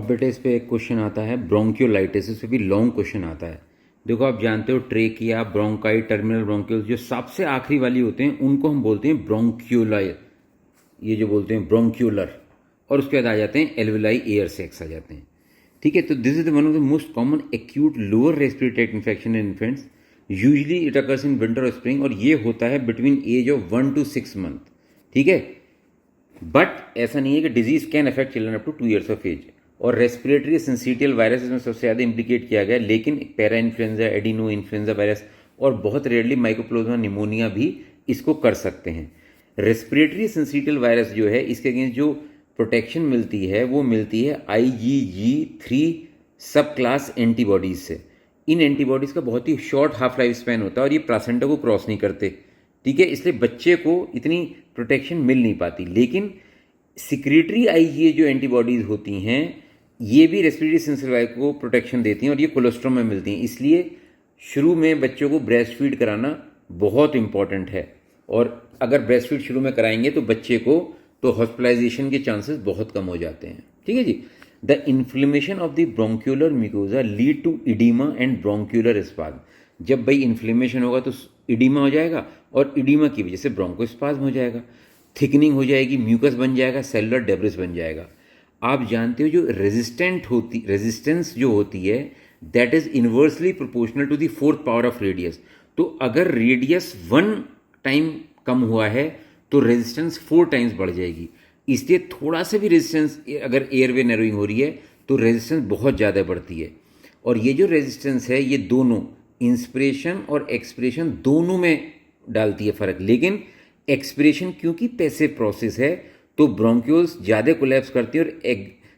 अब बेटे इस पे एक क्वेश्चन आता है ब्रोंकियोलाइटिस, इस पे भी लॉन्ग क्वेश्चन आता है। देखो आप जानते हो ट्रेकिया, ब्रोंकाई, टर्मिनल ब्रोंकियल जो सबसे आखिरी वाली होते हैं उनको हम बोलते हैं ब्रोंक्यूलर, ये जो बोलते हैं ब्रोंक्यूलर, और उसके बाद आ जाते हैं एल्वेलाई एयर सैक्स आ जाते हैं। ठीक है, तो this is one of the most common acute lower respiratory tract infection in infants. Usually it occurs in winter और स्प्रिंग, और ये होता है between age of 1 to 6 month. ठीक है, बट ऐसा नहीं है कि disease can affect children up to 2 years of age. और रेस्पिरेटरी सिंसिटियल वायरस इसमें सबसे ज़्यादा इंप्लीकेट किया गया, लेकिन para influenza, adeno influenza virus और बहुत रेयरली माइकोप्लाज्मा निमोनिया भी इसको कर सकते हैं। रेस्पिरेटरी सिंसिटियल वायरस जो है, इसके अगेंस्ट जो प्रोटेक्शन मिलती है वो मिलती है IgG3 सब क्लास एंटीबॉडीज से। इन एंटीबॉडीज़ का बहुत ही शॉर्ट हाफ लाइफ स्पैन होता है और ये प्लासेंटा को क्रॉस नहीं करते। ठीक है, इसलिए बच्चे को इतनी प्रोटेक्शन मिल नहीं पाती। लेकिन सिक्रेटरी IgA जो एंटीबॉडीज़ होती हैं ये भी रेस्पिरेटरी सिंसिटियल वायरस को प्रोटेक्शन देती हैं और ये कोलेस्ट्रॉल में मिलती हैं। इसलिए शुरू में बच्चों को ब्रेस्ट फीड कराना बहुत इंपॉर्टेंट है, और अगर ब्रेस्ट फीड शुरू में कराएंगे तो बच्चे को तो हॉस्पिटलाइजेशन के चांसेस बहुत कम हो जाते हैं। ठीक है जी। The inflammation of the bronchiolar mucosa lead to oedema and bronchiolar spasm. जब भाई इन्फ्लेमेशन होगा तो इडीमा हो जाएगा, और इडीमा की वजह से ब्रोंकोस्पाज्म हो जाएगा, थिकनिंग हो जाएगी, म्यूकस बन जाएगा, सेलुलर डेब्रिस बन जाएगा। आप जानते हो जो रेजिस्टेंस जो होती है that is inversely proportional to the fourth power of radius. तो अगर रेडियस 1 टाइम कम हुआ है तो रेजिस्टेंस 4 टाइम्स बढ़ जाएगी। इसलिए थोड़ा सा भी रेजिस्टेंस, अगर एयरवे नैरोइंग हो रही है तो रेजिस्टेंस बहुत ज़्यादा बढ़ती है। और ये जो रेजिस्टेंस है ये दोनों इंस्पिरेशन और एक्सपिरेशन दोनों में डालती है फ़र्क। लेकिन एक्सपिरेशन क्योंकि पैसिव प्रोसेस है तो ब्रोंक्यूल्स ज़्यादा कोलैप्स करती है, और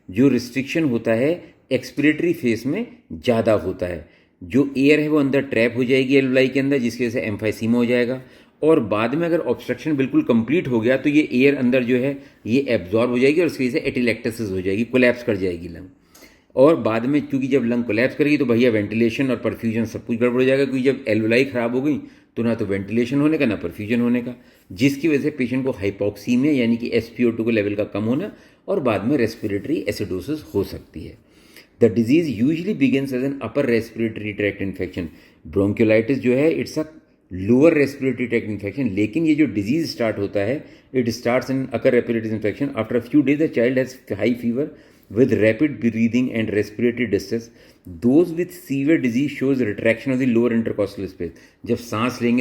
जो रिस्ट्रिक्शन होता है एक्सपिरेटरी फेस में ज़्यादा होता है। जो एयर है वो अंदर ट्रैप हो जाएगी एल्वेलाई के अंदर, जिसकी वजह से एम्फाइसीमा हो जाएगा। और बाद में अगर ऑब्स्ट्रक्शन बिल्कुल कंप्लीट हो गया तो ये एयर अंदर जो है ये एब्जॉर्ब हो जाएगी और उसकी वजह से एटिलेक्टेसिस हो जाएगी, कोलैप्स कर जाएगी लंग। और बाद में क्योंकि जब लंग कोलैप्स करेगी तो भैया वेंटिलेशन और परफ्यूजन सब कुछ गड़बड़ हो जाएगा, क्योंकि जब एल्वेलाई ख़राब हो गई तो ना तो वेंटिलेशन होने का ना परफ्यूजन होने का, जिसकी वजह से पेशेंट को हाइपोक्सीमिया यानी कि SpO2 के लेवल का कम होना और बाद में रेस्पिरेटरी एसिडोसिस हो सकती है। The disease usually begins as an upper respiratory tract infection. Bronchiolitis जो है it's a lower respiratory tract infection, लेकिन ये जो डिजीज स्टार्ट होता है it starts in upper respiratory infection. After a few days the child has high fever with rapid breathing and respiratory distress. Those with severe disease shows retraction of the lower intercostal space. जब सांस लेंगे